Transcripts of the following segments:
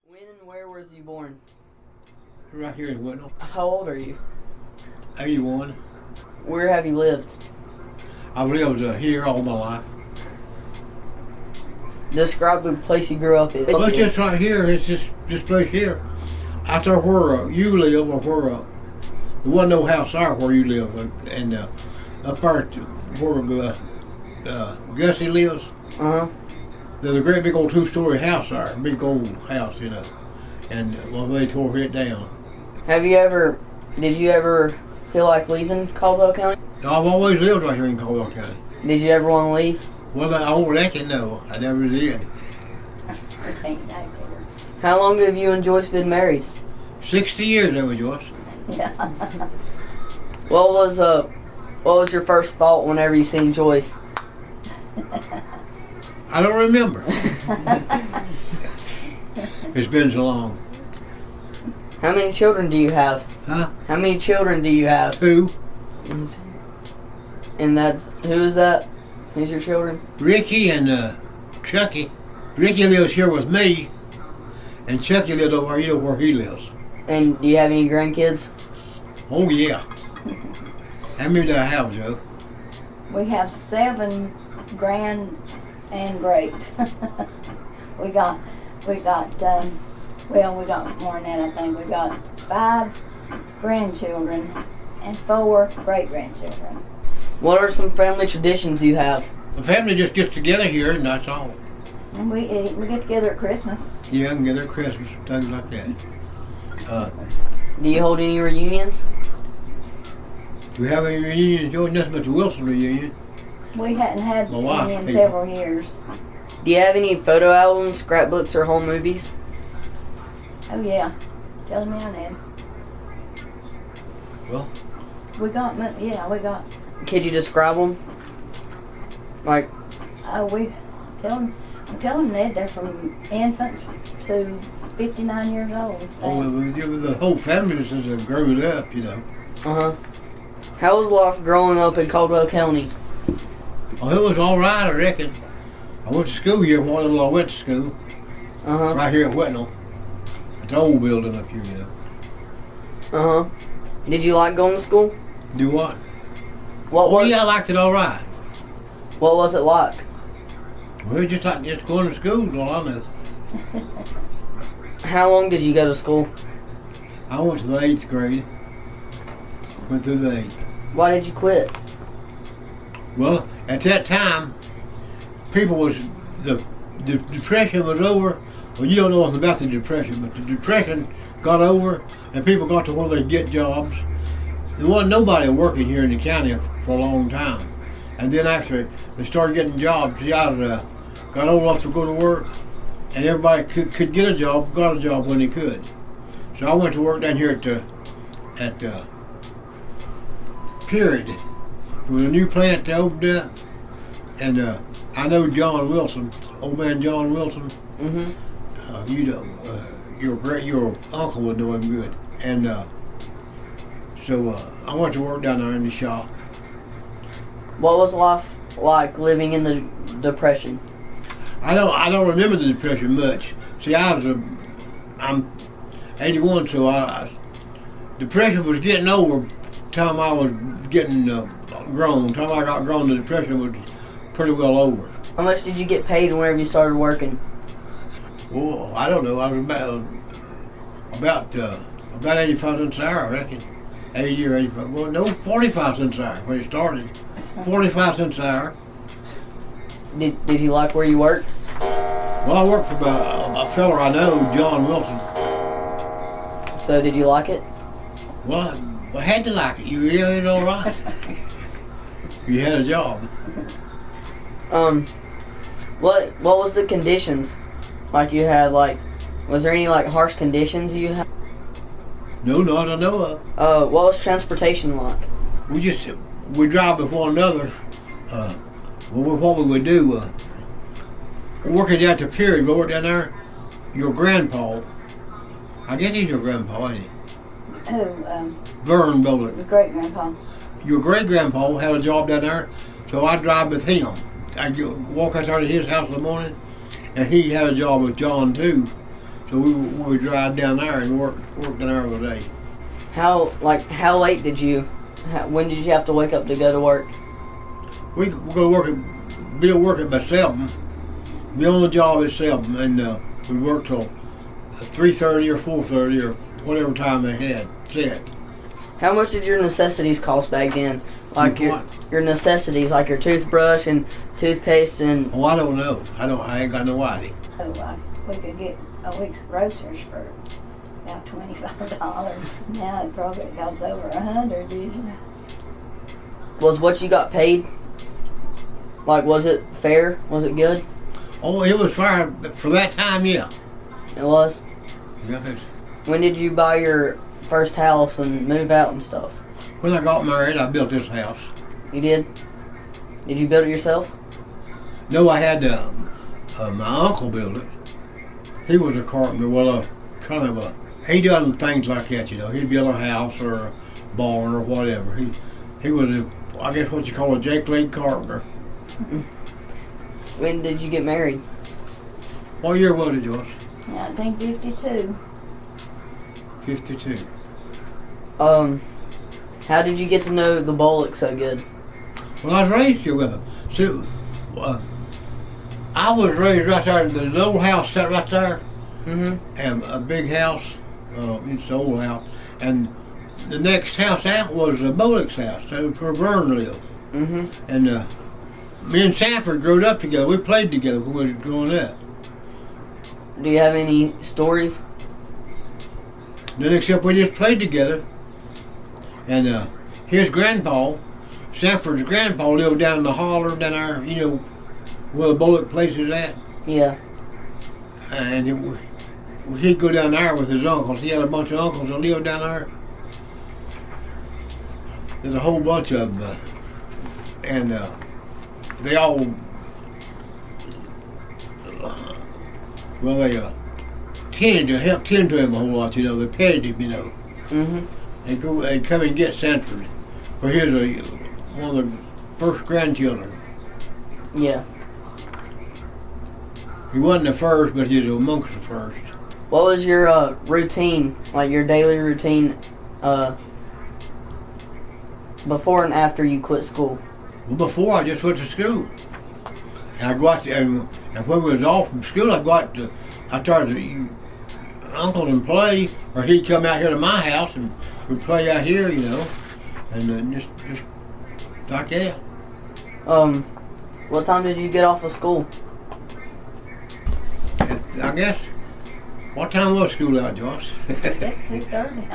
When and where was you born? Right here in Whitnall. How old are you? 81. Where have you lived? I've lived here all my life. Describe the place you grew up in. Well, it's just right here. It's just this place here. Out there where you live, or where there wasn't no house there where you live, and up there where Gussie lives. There's a great big old two-story house there, big old house, you know. And well, they tore it down. Did you ever feel like leaving Caldwell County? I've always lived right here in Caldwell County. Did you ever want to leave? Well, I reckon no, I never did. How long have you and Joyce been married? 60 years, that was Joyce. Yeah. What was your first thought whenever you seen Joyce? I don't remember. It's been so long. How many children do you have? Huh? How many children do you have? 2. And who is that? Who's your children? Ricky and Chucky. Ricky lives here with me, and Chucky lives over here, you know where he lives. And do you have any grandkids? Oh yeah. How many do I have, Joe? We have 7 grand and great. we got more than that, I think. We got 5 grandchildren and 4 great-grandchildren. What are some family traditions you have? The family just gets together here, and that's all. And we eat. We get together at Christmas. Yeah, and together at Christmas, things like that. Do you hold any reunions? Do we have any reunions, Joe? Nothing but the Wilson reunion. We hadn't had My wife, any in people. several years. Do you have any photo albums, scrapbooks, or home movies? Oh yeah. Tell me on Ned. Well, We got. Could you describe them? Like, I'm telling Ned they're from infants to 59 years old. the whole family since they've grown up, you know. How was life growing up in Caldwell County? Oh, it was all right, I reckon. I went to school here while I went to school. Right here at Whitnall. It's an old building up here, you know. Did you like going to school? Do what? What I liked it all right. What was it like? Well, just like just going to school is all I know. How long did you go to school? I went to the 8th grade. Went through the 8th. Why did you quit? Well, at that time, the Depression was over. Well, you don't know anything about the Depression, but the Depression got over and people got to where they get jobs. There wasn't nobody working here in the county for a long time. And then after they started getting jobs, guys got old enough to go to work, and everybody could get a job, got a job when they could. So I went to work down here at Period. There was a new plant that opened up, and I know John Wilson, old man John Wilson. You know, your uncle would know him good, and so I went to work down there in the shop. What was life like living in the Depression? I don't remember the Depression much. See, I'm 81, so Depression was getting over. Time I was getting grown. Time I got grown, the Depression was pretty well over. How much did you get paid whenever you started working? Well, I don't know. I was about 85 cents an hour, I reckon. 80 or 85. Well, no, 45 cents an hour when it started. 45 cents an hour. Did you like where you worked? Well, I worked for a fella I know, John Wilson. So did you like it? Well, I had to like it. You really did all right. You had a job. What was the conditions? Like you had was there any harsh conditions you had? No, not I know of. What was transportation like? We drive with one another. What we would do, working down to Period, we work down there. Your grandpa, I guess he's your grandpa, ain't he? Who? Vern Bowler. Your great-grandpa. Your great-grandpa had a job down there, so I drive with him. I walk out there to his house in the morning, and he had a job with John too. So we drive down there and work down there all day. How late did you? When did you have to wake up to go to work? We go to work be at work at by 7. Be on the job at 7, and we work till 3:30 or 4:30 or whatever time they had set. How much did your necessities cost back then? Like What? your necessities, like your toothbrush and toothpaste and. Oh, I don't know. I ain't got no idea. So we could get a week's groceries for about $25. Now it probably costs over $100 usually. Was what you got paid? Like, was it fair? Was it good? Oh, it was fair for that time, yeah. It was. Yeah. When did you buy your first house and move out and stuff? When I got married, I built this house. You did? Did you build it yourself? No, I had my uncle build it. He was a carpenter. Well, he done things like that, you know. He'd build a house or a barn or whatever. He was I guess what you call a Jake Leg carpenter. When did you get married? What year was it, Joyce? 1952. 52. How did you get to know the Bullocks so good? Well, I was raised here with them. See, I was raised right there. The little house sat right there, and a big house. It's the old house, and the next house out was the Bullock's house. That was where Vern lived. And me and Sanford grew up together. We played together when we was growing up. Do you have any stories? Then except we just played together. And his grandpa, Sanford's grandpa, lived down in the holler down there, you know, where the Bullock place is at. Yeah. And he'd go down there with his uncles. He had a bunch of uncles that lived down there. There's a whole bunch of them. And they all, well, they helped tend to him a whole lot, you know. They paid him, you know. They'd come and get Sanford. For he was one of the first grandchildren. Yeah. He wasn't the first, but he was amongst the first. What was your routine, like your daily routine, before and after you quit school? Well, before I just went to school. And I go out to, and when we was off from school, I tried to uncle and play, or he'd come out here to my house and we'd play out here, you know, and just like that. What time did you get off of school? I guess. What time was school out, Joyce? I guess 2:30.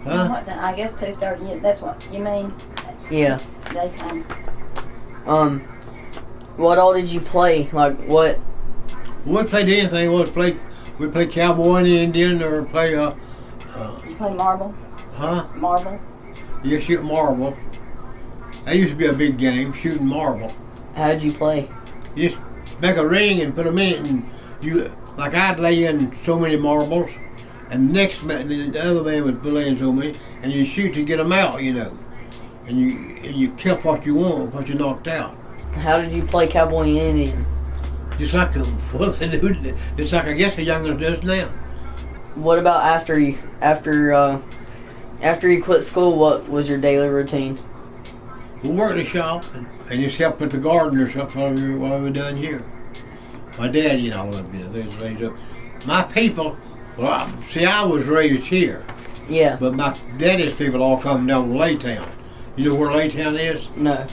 I guess 2:30. Yeah, that's what you mean. Yeah. Daytime. What all did you play? Like what? We played anything. We play cowboy and Indian, or play You play marbles? Huh? Marbles? You shoot marble. That used to be a big game, shooting marble. How'd you play? You just make a ring and put them in it, and like I'd lay in so many marbles, and the other man would lay in so many, and you shoot to get them out, you know, and you kept what you want, what you knocked out. How did you play cowboy and Indian? Just like just like I guess the youngest does now. What about after you quit school? What was your daily routine? We worked the shop and just helped with the garden or something while we done here. My daddy and all of them, you know, they was raised up. My people, well, I was raised here. Yeah. But my daddy's people all come down to Laytown. You know where Laytown is? No.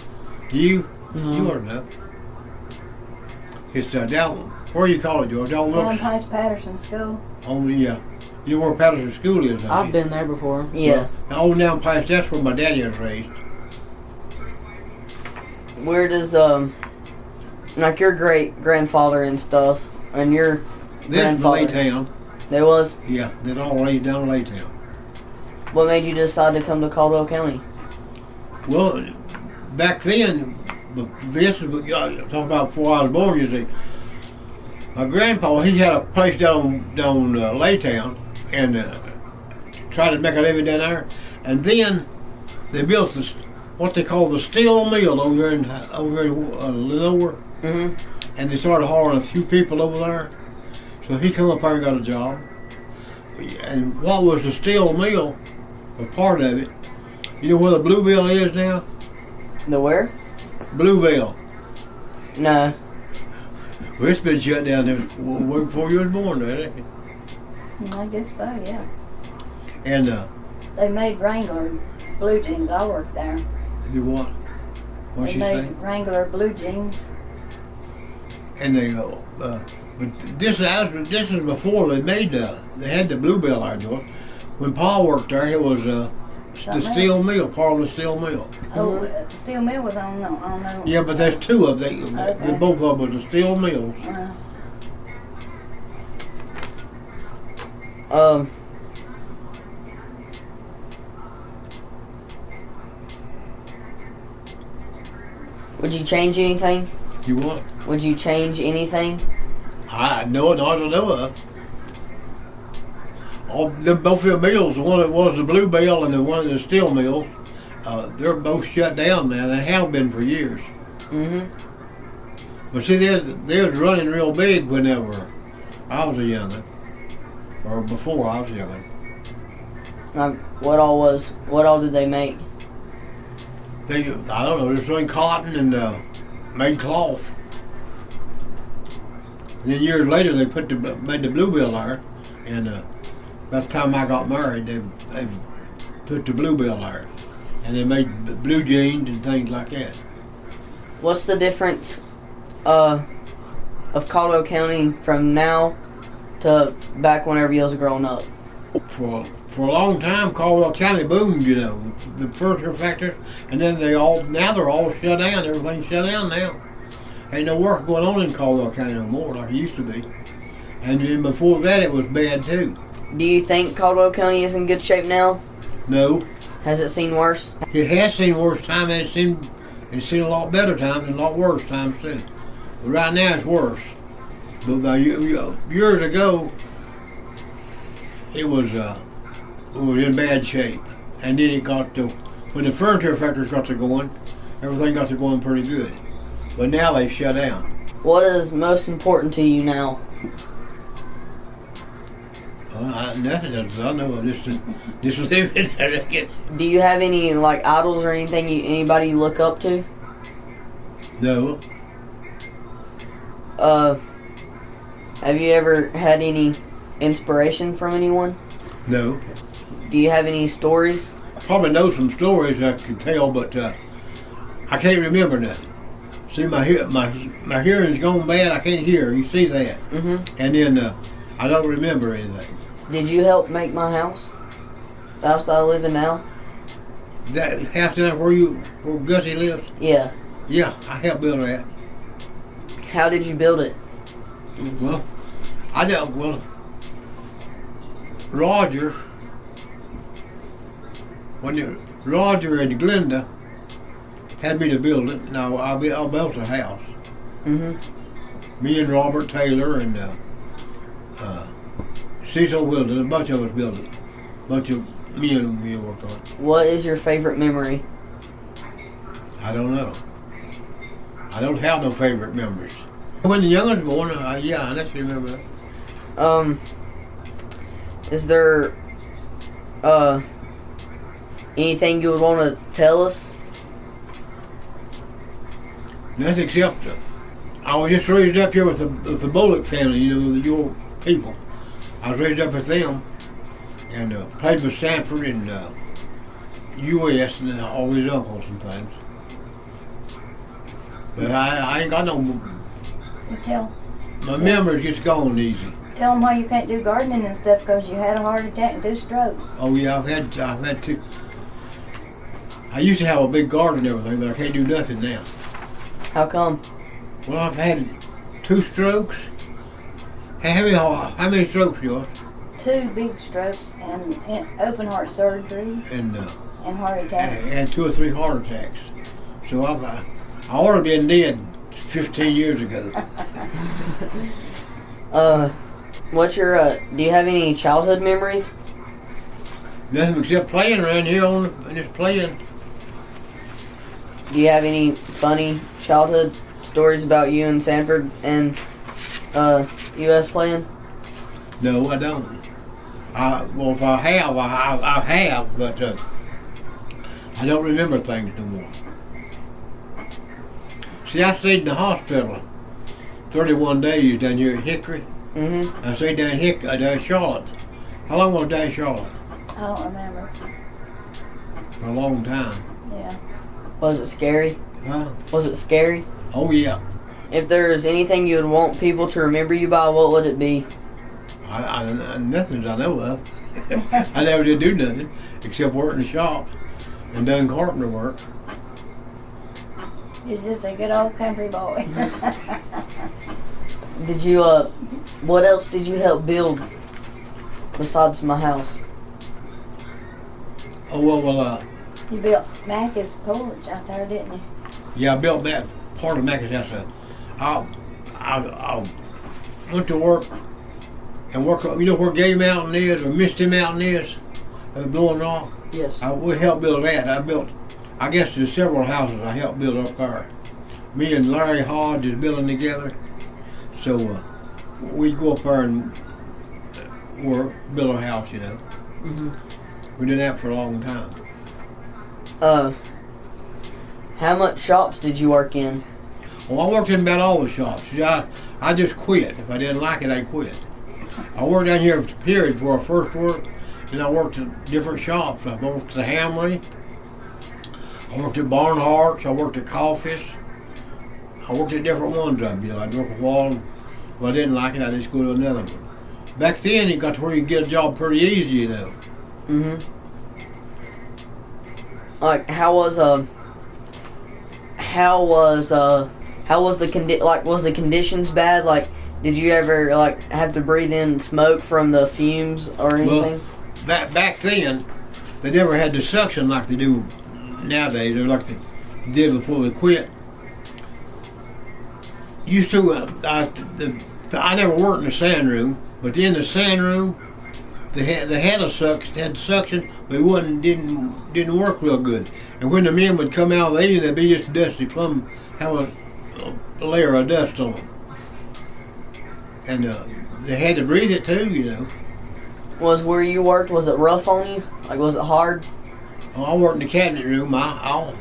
Do you? No. You ought to know. It's down, where you call it, George? Down past Patterson School. Oh, yeah. You know where Patterson School is, don't I've you? been there before. Yeah. Well, down past, that's where my daddy was raised. Where does like your great grandfather and stuff, and your This is grandfather? Laytown. There was. Yeah, they're all raised down in Laytown. What made you decide to come to Caldwell County? Well, back then, this is what I'm talking about before I was born, you see. My grandpa, he had a place down Laytown, and tried to make a living down there. And then they built what they call the steel mill over here in Lenore. Mm-hmm. And they started hauling a few people over there. So he come up there and got a job. And what was the steel mill, a part of it, you know where the Bluebell is now? The where? Bluebell. No. Well, it's been shut down there way before you was born, didn't it? I guess so, yeah. And They made Wrangler blue jeans. I worked there. you what? What'd They she made say? Wrangler blue jeans. And they go, but this is before they made they had the Bluebell out there. When Paul worked there, it was the Something steel mill, part of the steel mill. Oh, the steel mill was on the. Yeah, but there's two of them. Okay. Both of them was the steel mills. Would you change anything? You what? Would you change anything? I know, not to know of. Both of the mills, the one that was the Bluebell and the one of the steel mills, they're both shut down now. They have been for years. Mm-hmm. But see, they was running real big whenever I was a youngin', or before I was a youngin'. What all did they make? I don't know, they was running cotton and made cloth. And then years later, they made the Bluebell there, and by the time I got married, they put the Bluebell there, and they made blue jeans and things like that. What's the difference of Caldwell County from now to back whenever you was growing up? For a long time, Caldwell County boomed, you know, the furniture factories, and then they're all shut down. Everything's shut down now. Ain't no work going on in Caldwell County no more like it used to be. And then before that, it was bad too. Do you think Caldwell County is in good shape now? No, Has it seen worse? it has seen worse times. And it's seen a lot better times and a lot worse times too. But right now, it's worse. But years ago, it was in bad shape, and then it got to when the furniture factories got to going, everything got to going pretty good. But now they shut down. What is most important to you now? Nothing else I know of. Just living. Do you have any like idols or anything anybody you look up to? No. Have you ever had any inspiration from anyone? No. Do you have any stories? I probably know some stories I could tell, but I can't remember nothing. See, my hearing's gone bad. I can't hear. You see that? Mm-hmm. And then I don't remember anything. Did you help make my house? The house that I live in now? That house down where Gussie lives? Yeah. Yeah, I helped build that. How did you build it? Well, Roger and Glenda had me to build it. Now I built a house. Mm-hmm. Me and Robert Taylor and Cecil Wilden, a bunch of us built it. Me worked on it. What is your favorite memory? I don't know. I don't have no favorite memories. When the youngest was born, yeah, I actually remember that. Is there anything you would want to tell us? Nothing except I was just raised up here with the Bullock family, you know, your people. I was raised up with them and played with Sanford and U.S. and all his uncles and things. But I ain't got no. My memory's just gone easy. Tell them why you can't do gardening and stuff because you had a heart attack and 2 strokes. Oh yeah, I've had 2. I used to have a big garden and everything, but I can't do nothing now. How come? Well, I've had 2 strokes. How many strokes, Josh? 2 big strokes and open heart surgery And heart attacks. and 2 or 3 heart attacks. So I ought to have been dead 15 years ago. What's your do you have any childhood memories? Nothing except playing around here and just playing. Do you have any funny childhood stories about you and Sanford and U.S. playing? No, I don't. Well, if I have, I have, but I don't remember things no more. See, I stayed in the hospital 31 days down here at Hickory. Mm-hmm. I stayed down in Charlotte. How long was I down in Charlotte? I don't remember. For a long time. Yeah. Was it scary? Huh? Was it scary? Oh, yeah. If there is anything you would want people to remember you by, what would it be? Nothing I know of. I never did do nothing except work in the shop and done carpenter work. You're just a good old country boy. Did you, what else did you help build besides my house? Oh, well, You built Mackie's porch out there, didn't you? yeah, I built that part of Mac's house. I went to work and work. You know where Gay Mountain is or Misty Mountain is? Blowing Rock. Yes. We helped build that. I guess there's several houses I helped build up there. Me and Larry Hodge is building together. So we go up there and build a house, you know. Mm-hmm. We did that for a long time. How much shops did you work in? Well, I worked in about all the shops. See, I just quit. If I didn't like it, I quit. I worked down here at Period where I first worked, and I worked at different shops. I worked at the Hamley. I worked at Barnhart's. I worked at Coffee's. I worked at different ones of them. You know, I'd work a while. If I didn't like it, I'd just go to another one. Back then, it got to where you could get a job pretty easy, you know. Mm-hmm. Like, how was the conditions bad? Like, did you ever like have to breathe in smoke from the fumes or anything? Well, back then, they never had the suction like they do nowadays, or like they did before they quit. Used to, I never worked in the sand room, but in the sand room, they had suction, but it didn't work real good. And when the men would come out of the evening, they'd be just dusty, plumb, have a layer of dust on them. And they had to breathe it too, you know. Was where you worked, was it rough on you? Like, was it hard? Oh, I worked in the cabinet room. I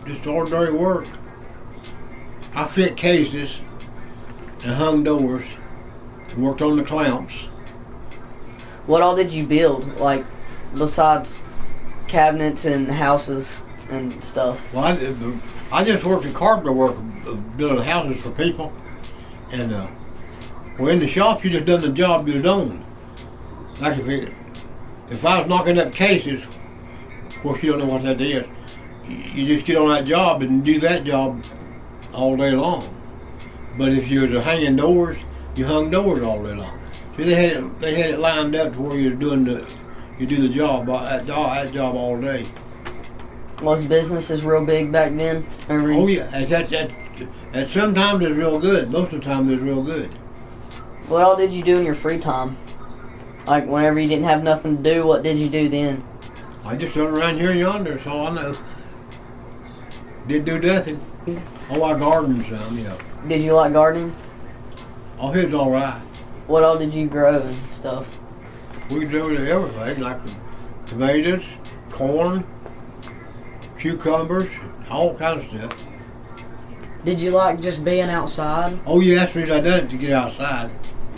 just ordinary work. I fit cases and hung doors and worked on the clamps. What all did you build, like, besides cabinets and houses and stuff? Well, I just worked in carpenter work, building houses for people. And well, in the shop, you just done the job you're doing. Like if I was knocking up cases, of course you don't know what that is. You just get on that job and do that job all day long. But if you was hanging doors, you hung doors all day long. See, they had it lined up to where you do the job that job all day. Was businesses real big back then? Oh yeah, and sometimes it's real good. Most of the time it's real good. What all did you do in your free time? Like, whenever you didn't have nothing to do, what did you do then? I just run around here and yonder, that's all I know. Didn't do nothing. Oh, I gardened some, you know. Did you like gardening? Oh, it was all right. What all did you grow and stuff? We do everything, like tomatoes, corn, cucumbers, all kinds of stuff. Did you like just being outside? Oh yeah, that's the reason I done it, to get outside.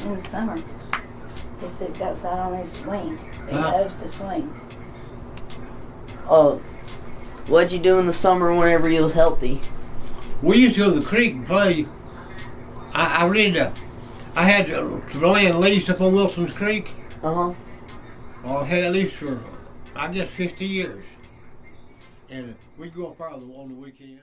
In the summer, he sits outside on his swing. He Huh? loves to swing. What'd you do in the summer whenever you was healthy? We used to go to the creek and play. I had land leased up on Wilson's Creek. Uh-huh. Well, I had it leased for, I guess, 50 years. And we'd go up there on the weekend.